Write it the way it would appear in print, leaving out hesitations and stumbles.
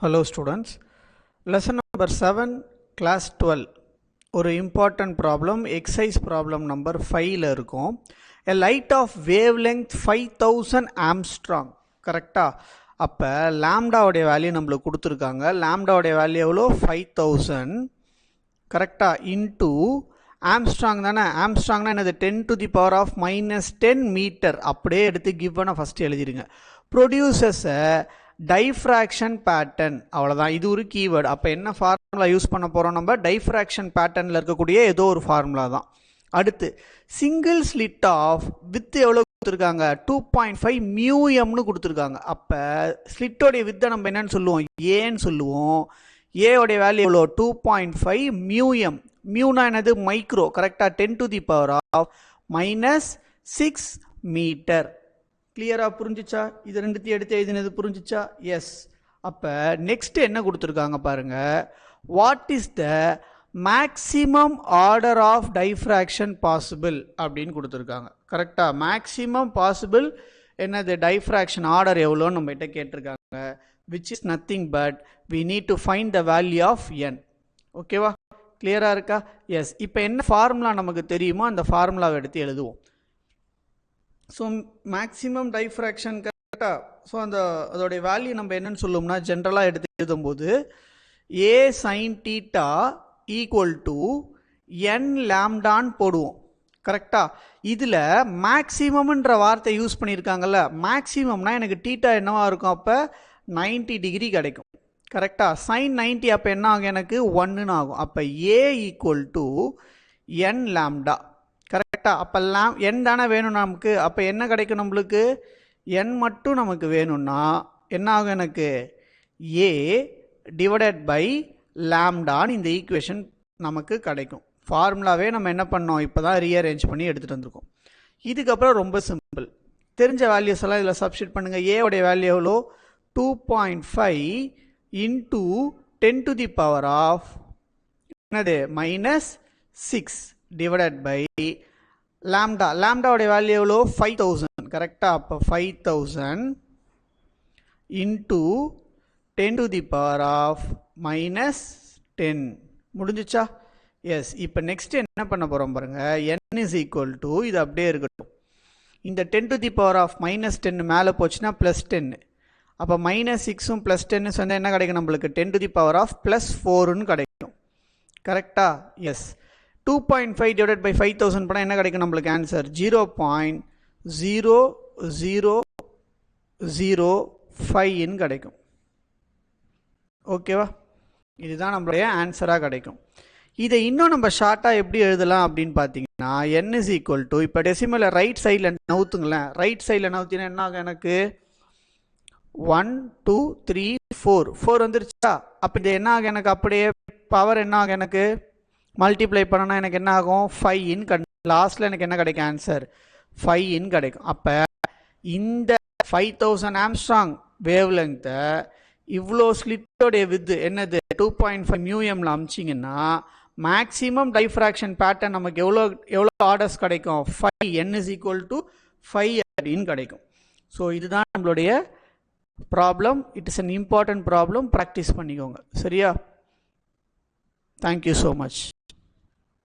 Hello students, lesson number 7 class 12 ஒரு important problem exercise problem number 5ல இருக்கும். A light of wavelength 5000 Armstrong கரெக்டா? அப்ப lambda உடைய value நம்மளுக்கு கொடுத்திருக்காங்க. lambda உடைய வேல்யூ எவ்வளோ 5000 கரெக்டா into Armstrong தானே. Armstrongனா என்னது 10 to the power of minus 10 meter அப்படியே எடுத்து given ஃபர்ஸ்ட் எழுதிருங்க. produces a diffraction pattern அவ்வளவுதான். இது ஒரு கீவேர்ட். அப்ப என்ன ஃபார்முலா யூஸ் பண்ண போறோம்? நம்ம டைஃப்ராக்ஷன் பேட்டர்ன்ல இருக்கக்கூடிய ஏதோ ஒரு ஃபார்முலா தான். அடுத்து சிங்கிள் ஸ்லிட் ஆஃப் வித் எவ்வளவு கொடுத்துருக்காங்க? 2.5 மியூஎம்னு கொடுத்துருக்காங்க. அப்ப ஸ்லிட்டோடைய வித்தை நம்ம என்னன்னு சொல்லுவோம்? ஏன்னு சொல்லுவோம். ஏடைய வேல்யூ எவ்வளோ? 2.5 மியூஎம். மியூனா என்னது? மைக்ரோ. கரெக்டா? 10 to the power of minus 6 metre. கிளியரா புரிஞ்சிச்சா? இது ரெண்டுத்தையும் எடுத்து எழுதினது புரிஞ்சிச்சா? எஸ். அப்ப நெக்ஸ்ட் என்ன கொடுத்துருக்காங்க பாருங்க. What is the maximum order of diffraction possible அப்படின்னு கொடுத்துருக்காங்க. கரெக்டா? மேக்சிமம் பாசிபிள் என்னது? டைஃப்ராக்ஷன் ஆர்டர் எவ்வளோன்னு நம்ம கிட்ட கேட்டிருக்காங்க. Which is nothing but we need to find the value of N. ஓகேவா? கிளியரா இருக்கா? எஸ். இப்போ என்ன ஃபார்முலா நமக்கு தெரியுமோ அந்த ஃபார்முலாவை எடுத்து எழுதுவோம். ஸோ மேக்ஸிமம் டைஃப்ராக்ஷன் கரெக்டாக. ஸோ அதோடைய வேல்யூ நம்ம என்னன்னு சொல்லுவோம்னா ஜென்ரலாக எடுத்து எழுதும்போது ஏ சைன் டீட்டா ஈக்குவல் டு என் லாம்டான்னு போடுவோம். கரெக்டா? இதில் மேக்ஸிமம்ன்ற வார்த்தை யூஸ் பண்ணியிருக்காங்கல்ல. மேக்ஸிமம்னா எனக்கு டீட்டா என்னவா இருக்கும்? அப்போ 90 டிகிரி கிடைக்கும். கரெக்டா? சைன் 90 அப்போ என்ன ஆகும்? எனக்கு 1ன்னு ஆகும். அப்போ ஏ ஈக்குவல் டு என் லாம்டா. கரெக்டா? அப்போ என் தானே வேணும் நமக்கு. அப்போ என்ன கிடைக்கும் நம்மளுக்கு? என் மட்டும் நமக்கு வேணும்னா என்ன ஆகும்? எனக்கு ஏ டிவைடட் பை லாம்டான்னு இந்த ஈக்குவேஷன் நமக்கு கிடைக்கும். ஃபார்முலாவே நம்ம என்ன பண்ணோம்? இப்போ தான் ரீஅரேஞ்ச் பண்ணி எடுத்துகிட்டு வந்திருக்கோம். இதுக்கப்புறம் ரொம்ப சிம்பிள். தெரிஞ்ச வேல்யூஸ் எல்லாம் இதில் சப்ஸ்டிட் பண்ணுங்கள். ஏவுடைய வேல்யூ எவ்வளோ? 2.5 into 10 to the power of என்னது? Minus 6 divided by lambda. லாம்டாவுடைய வேல்யூ எவ்வளோ? 5000. கரெக்டா? அப்போ 5000 into 10 to the power of minus 10. முடிஞ்சிச்சா? எஸ். இப்போ நெக்ஸ்ட் என்ன பண்ண போகிறோம் பாருங்க. n is equal to இது அப்படியே இருக்கட்டும். இந்த 10 to the power of minus 10 மேலே போச்சுன்னா ப்ளஸ் 10. அப்போ மைனஸ் 6ம் ப்ளஸ் 10 சொன்னால் என்ன கிடைக்கும் நம்மளுக்கு? 10 to the power of plus 4ன்னு கிடைக்கும். கரெக்டா? எஸ். 2.5 divided by 5000 பண்ணால் என்ன கிடைக்கும் நம்மளுக்கு? ஆன்சர் 0.0005 கிடைக்கும். ஓகேவா? இதுதான் நம்மளுடைய ஆன்சராக கிடைக்கும். இதை இன்னும் நம்ம ஷார்ட்டாக எப்படி எழுதலாம் அப்படின்னு பார்த்தீங்கன்னா n is equal to இப்போ டெசிமலை ரைட் சைடில் நவுத்துங்களேன். ரைட் சைடில் நவுத்தினா என்ன ஆகும்? எனக்கு 1 2 3 4 வந்துருச்சா? அப்போ இது என்ன ஆகும்? எனக்கு அப்படியே பவர் என்ன ஆகும்? எனக்கு மல்டிப்ளை பண்ணனா எனக்கு என்ன ஆகும்? 5 லாஸ்ட்ல எனக்கு என்ன கிடைக்கும்? ஆன்சர் 5 கிடைக்கும். அப்போ இந்த 5000 ஆம்ஸ்ட்ராங் வேவ் லெங்த்தை இவ்வளோ ஸ்லிட்டோடைய வித் என்னது? 2.5 மியூஎம்ல அமிச்சிங்கன்னா மேக்ஸிமம் டைஃப்ராக்ஷன் பேட்டர்ன் நமக்கு எவ்வளோ ஆர்டர்ஸ் கிடைக்கும்? 5. n is equal to 5 அப்படின்னு கிடைக்கும். ஸோ இதுதான் நம்மளுடைய problem. It is an important problem. Practice பண்ணிக்கோங்க. சரியா? Thank you so much.